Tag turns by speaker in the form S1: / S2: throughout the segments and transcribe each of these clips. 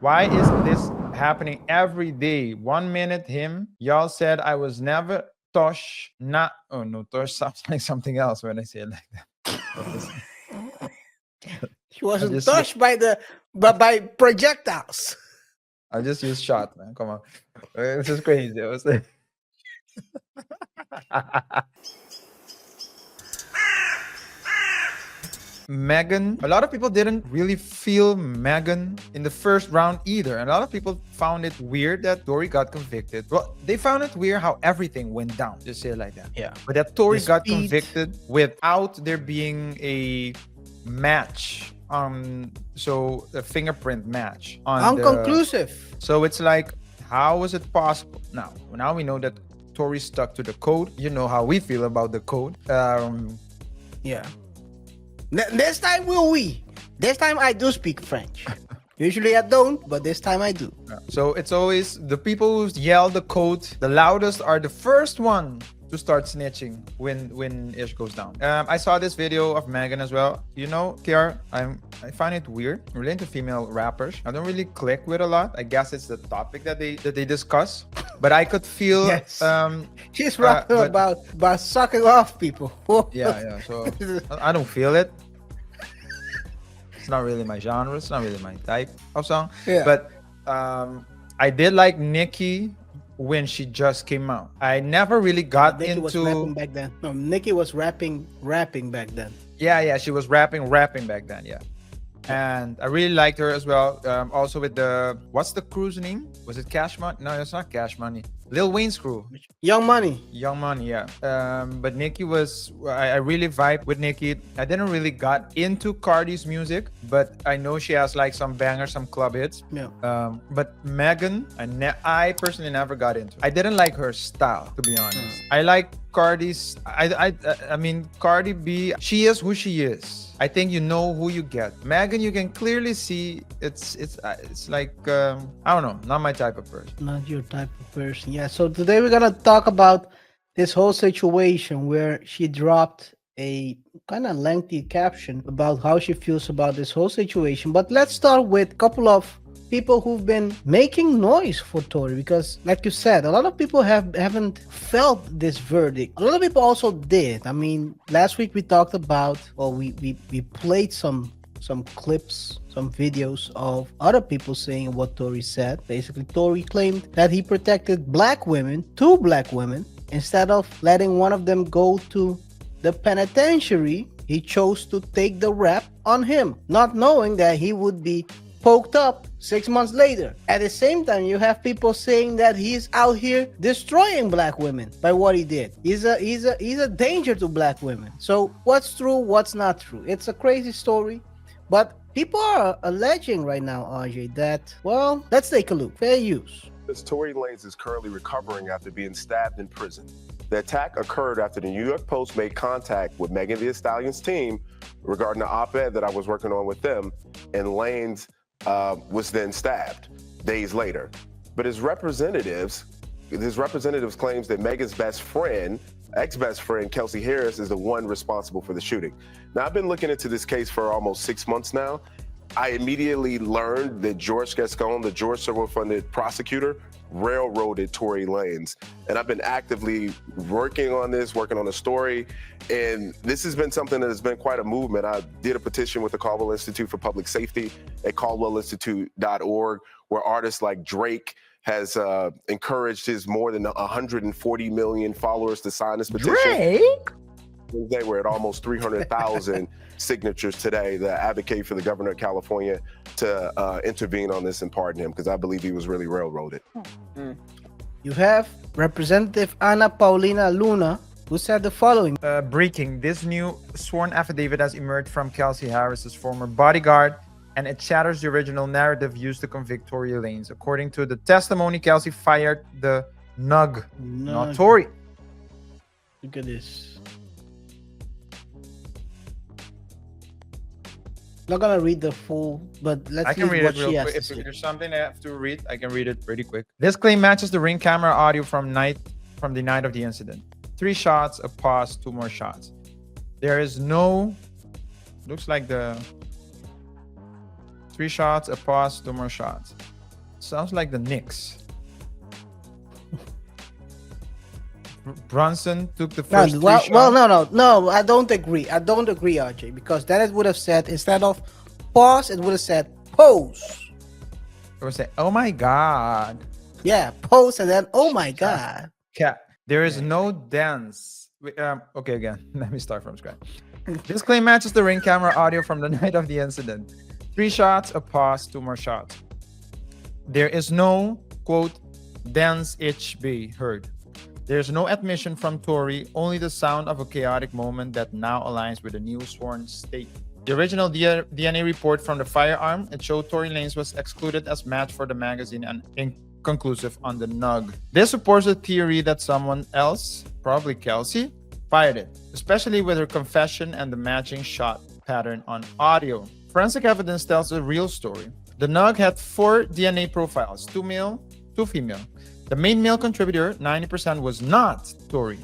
S1: Why is this happening every day? 1 minute him, y'all said I was never Tosh, not, oh no, Tosh sounds like something else when I say it like that.
S2: She wasn't
S1: just
S2: touched by projectiles.
S1: I just use shot, man. Come on. This is crazy. I was like, Megan, a lot of people didn't really feel Megan in the first round either. And a lot of people found it weird that Tory got convicted. Well, they found it weird how everything went down, just say it like that.
S2: Yeah.
S1: But that Tory
S2: The
S1: got
S2: speed.
S1: convicted without there being a match. So a fingerprint match on
S2: Unconclusive.
S1: So it's like, how was it possible? Now we know that Tory stuck to the code. You know how we feel about the code.
S2: Yeah. This time will we. This time I do speak French. Usually I don't, but this time I do.
S1: So it's always the people who yell the code the loudest are the first one to start snitching when ish goes down. I saw this video of Megan as well. You know, KaiR, I find it weird relating to female rappers. I don't really click with a lot. I guess it's the topic that they discuss. But I could feel
S2: Yes. She's rapping about sucking off people.
S1: yeah. So I don't feel it. It's not really my genre. It's not really my type of song.
S2: Yeah.
S1: But I did like Nicki when she just came out. I never really got
S2: Nicki was
S1: into.
S2: rapping back then. No, Nicki was rapping back then.
S1: Yeah, she was rapping back then. Yeah, and I really liked her as well. Also with the what's the crew's name? Was it Cash Money? No, it's not Cash Money. Lil Wayne's crew.
S2: Young Money.
S1: Young Money, yeah. But Nicki was, I really vibed with Nicki. I didn't really got into Cardi's music, but I know she has like some bangers, some club hits.
S2: Yeah.
S1: But Megan, I personally never got into. I didn't like her style, to be honest. I like Cardi's. I mean, Cardi B. She is who she is. I think you know who you get. Megan, you can clearly see it's like I don't know, not my type of person.
S2: Not your type of person. Yeah. So today we're gonna talk about this whole situation where she dropped a kind of lengthy caption about how she feels about this whole situation. But let's start with a couple of people who've been making noise for Tory, because like you said, a lot of people haven't felt this verdict. A lot of people also did. I mean, last week we talked about, well, we played some clips, some videos of other people saying what Tory said. Basically, Tory claimed that he protected two black women, instead of letting one of them go to the penitentiary. He chose to take the rap on him, not knowing that he would be poked up 6 months later. At the same time, you have people saying that he's out here destroying black women by what he did. He's a danger to black women. So what's true, what's not true? It's a crazy story, but people are alleging right now, RJ, that, well, let's take a look. Fair use.
S3: Tory Lanez is currently recovering after being stabbed in prison. The attack occurred after the New York Post made contact with Megan Thee Stallion's team regarding the op-ed that I was working on with them, and Lanez was then stabbed days later. But his representatives claims that Megan's ex-best friend, Kelsey Harris, is the one responsible for the shooting. Now, I've been looking into this case for almost 6 months now. I immediately learned that George Gascon, the George Soros-funded prosecutor, railroaded Tory Lanez. And I've been actively working on the story. And this has been something that has been quite a movement. I did a petition with the Caldwell Institute for Public Safety at caldwellinstitute.org, where artists like Drake has encouraged his more than 140 million followers to sign this petition.
S1: Drake?
S3: They were at almost 300,000 signatures today that advocate for the governor of California to intervene on this and pardon him, because I believe he was really railroaded.
S2: You have Representative Ana Paulina Luna, who said the following.
S1: Breaking. This new sworn affidavit has emerged from Kelsey Harris's former bodyguard, and it shatters the original narrative used to convict Tory Lanez. According to the testimony, Kelsey fired the nug, not Tory.
S2: Look at this. Not gonna read the full, but let's
S1: I can read it real quick. If there's something I have to read, I can read it pretty quick. This claim matches the ring camera audio from the night of the incident. 3 shots, a pause, 2 more shots. There is no, looks like the 3 shots, a pause, 2 more shots. Sounds like the Knicks. Brunson took the first three
S2: well,
S1: shots.
S2: no. I don't agree. I don't agree, RJ, because then it would have said, instead of pause, it would have said pose.
S1: Or say, oh my God.
S2: Yeah, pose, and then oh my God.
S1: Cat. There is no dance. Okay, again. Let me start from scratch. This claim matches the ring camera audio from the night of the incident. 3 shots, a pause, 2 more shots. There is no, quote, dance itch be heard. There's no admission from Tory, only the sound of a chaotic moment that now aligns with a new sworn state. The original DNA report from the firearm, it showed Tory Lanez was excluded as match for the magazine and inconclusive on the nug. This supports the theory that someone else, probably Kelsey, fired it, especially with her confession and the matching shot pattern on audio. Forensic evidence tells a real story. The nug had 4 DNA profiles, 2 male, 2 female. The main male contributor, 90%, was not Tory.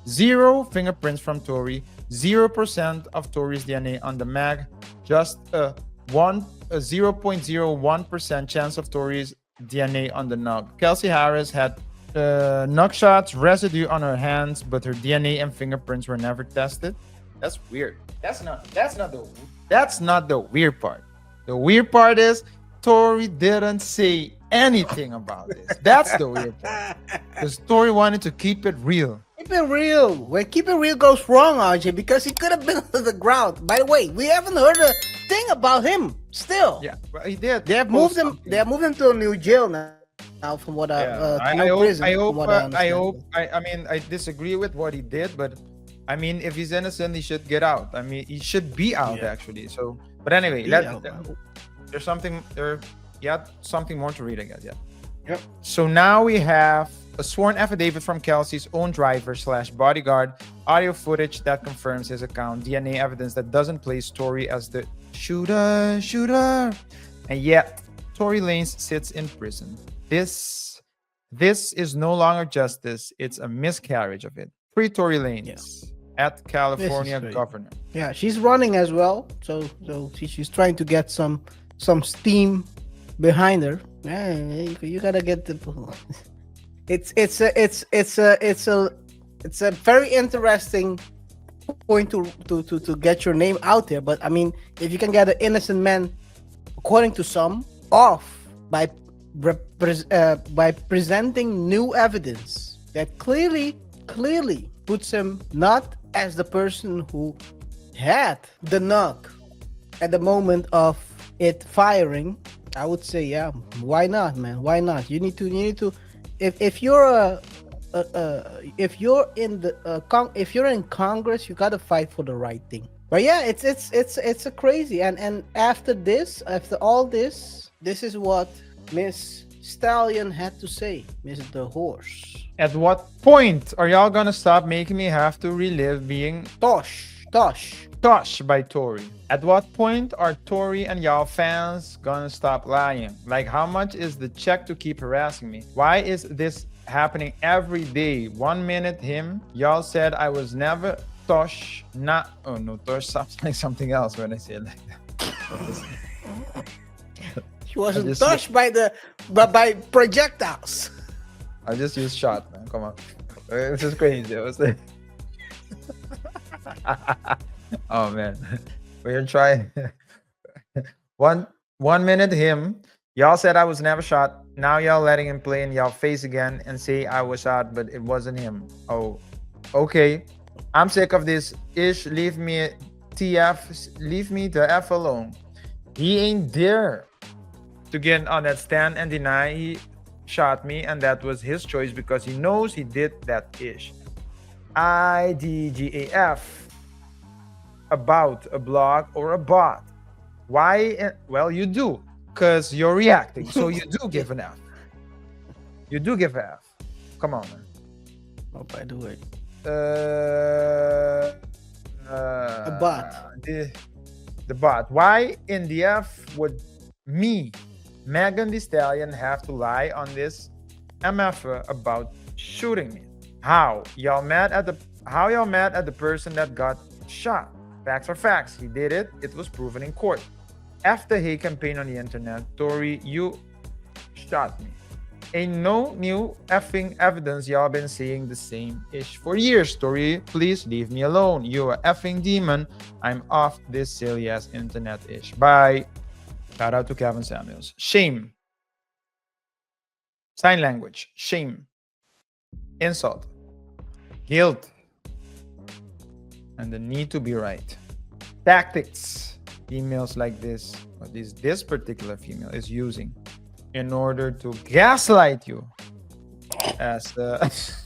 S1: 0 fingerprints from Tory, 0% of Tory's DNA on the mag, just a 0.01% chance of Tory's DNA on the nug. Kelsey Harris had nug shots, residue on her hands, but her DNA and fingerprints were never tested. That's weird. That's not the weird part. The weird part is Tory didn't say anything about this. That's the weird part. Because Tory wanted to keep it real.
S2: Keep it real. Where keep it real goes wrong, RJ, because he could have been on the ground. By the way, we haven't heard a thing about him still.
S1: Yeah, but he did.
S2: They have moved him. They have moved him to a new jail now. Now, from what
S1: I mean, I disagree with what he did, but I mean, if he's innocent, he should get out. I mean, he should be out actually. So, but anyway, there's something there. Yeah, something more to read, I guess. Yeah.
S2: Yep.
S1: So now we have a sworn affidavit from Kelsey's own driver / bodyguard, audio footage that confirms his account, DNA evidence that doesn't place Tory as the shooter, and yet Tory Lanez sits in prison. This is no longer justice; it's a miscarriage of it. Free Tory Lanez at California governor.
S2: Yeah, she's running as well, so she's trying to get some steam behind her. Yeah, you gotta get the. It's a very interesting point to get your name out there. But I mean, if you can get an innocent man, according to some, off by presenting new evidence that clearly puts him not as the person who had the knock at the moment of it firing, I would say, yeah, why not, man? Why not? You need to. If you're in Congress, you gotta fight for the right thing. But yeah, it's a crazy. And after all this is what Miss Stallion had to say, Mr. Horse.
S1: At what point are y'all gonna stop making me have to relive being Tosh by Tory? At what point are Tory and y'all fans gonna stop lying? Like, how much is the check to keep harassing me? Why is this happening every day? 1 minute him, y'all said I was never Tosh, not, oh no, Tosh sounds like something else when I say it like that.
S2: She wasn't touched by projectiles.
S1: I just used shot, man. Come on. This is crazy. I was like... Oh man, we're trying. one minute him, y'all said I was never shot. Now y'all letting him play in y'all face again and say I was shot, but it wasn't him. Oh, okay. I'm sick of this ish. Leave me the F alone. He ain't there to get on that stand and deny he shot me, and that was his choice because he knows he did that ish. IDGAF. About a blog or a bot. Why? Well, you do, because you're reacting, so you do give an F. You do give an F. Come on, man.
S2: Oh, by the way.
S1: A
S2: bot.
S1: The bot. Why in the F would me, Megan Thee Stallion, have to lie on this MF about shooting me? How y'all mad at the person that got shot? Facts are facts. He did it. It was proven in court. After hate campaign on the internet, Tory, you shot me. Ain't no new effing evidence. Y'all been seeing the same ish for years. Tory, please leave me alone. You a effing demon. I'm off this silly ass internet ish. Bye. Shout out to Kevin Samuels. Shame. Sign language. Shame. Insult. Guilt. And the need to be right. Tactics. Females like this, or this particular female is using in order to gaslight you. As as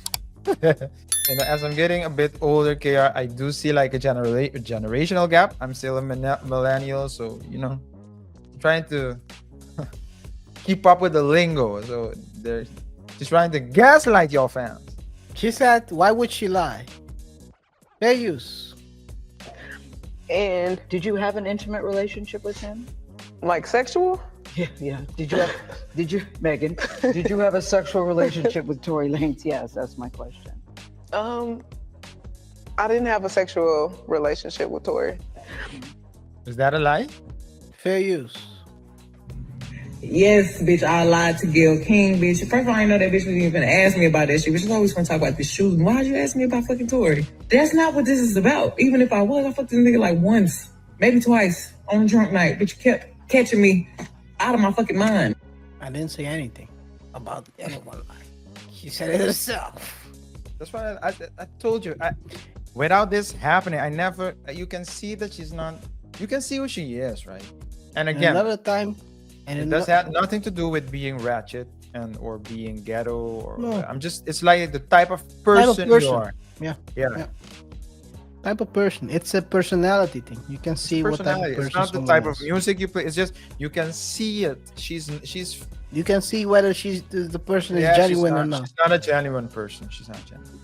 S1: I'm getting a bit older, KR, I do see like a generational gap. I'm still a millennial, so you know, I'm trying to keep up with the lingo. So they're just trying to gaslight your fans.
S2: She said, why would she lie? Fair use.
S4: And did you have an intimate relationship with him?
S5: Like sexual?
S4: Yeah. Did you, Megan, did you have a sexual relationship with Tory Lanez? Yes, that's my question.
S5: I didn't have a sexual relationship with Tory.
S1: Is that a lie?
S2: Fair use.
S6: Yes, bitch, I lied to Gail King, bitch. First of all, I didn't know that bitch was even gonna ask me about that shit. Bitch was always gonna talk about the shooting. Why'd you ask me about fucking Tory? That's not what this is about. Even if I was, I fucked this nigga like once, maybe twice on a drunk night. Bitch, you kept catching me out of my fucking mind.
S2: I didn't say anything about anyone lying. She said it herself.
S1: That's why I told you. Without this happening, I never. You can see that she's not. You can see who she is, right? And
S2: And
S1: again,
S2: another time, and
S1: it does have nothing to do with being ratchet and or being ghetto or.
S2: No.
S1: I'm just. It's like the type of person you are.
S2: Yeah.
S1: Yeah.
S2: Type of person. It's a personality thing. You can see what type of
S1: Personality.
S2: person
S1: It's not the
S2: someone
S1: type of
S2: is.
S1: music you play. It's just you can see it. She's.
S2: You can see whether the person is
S1: Yeah,
S2: genuine or not.
S1: She's not a genuine person. She's not genuine.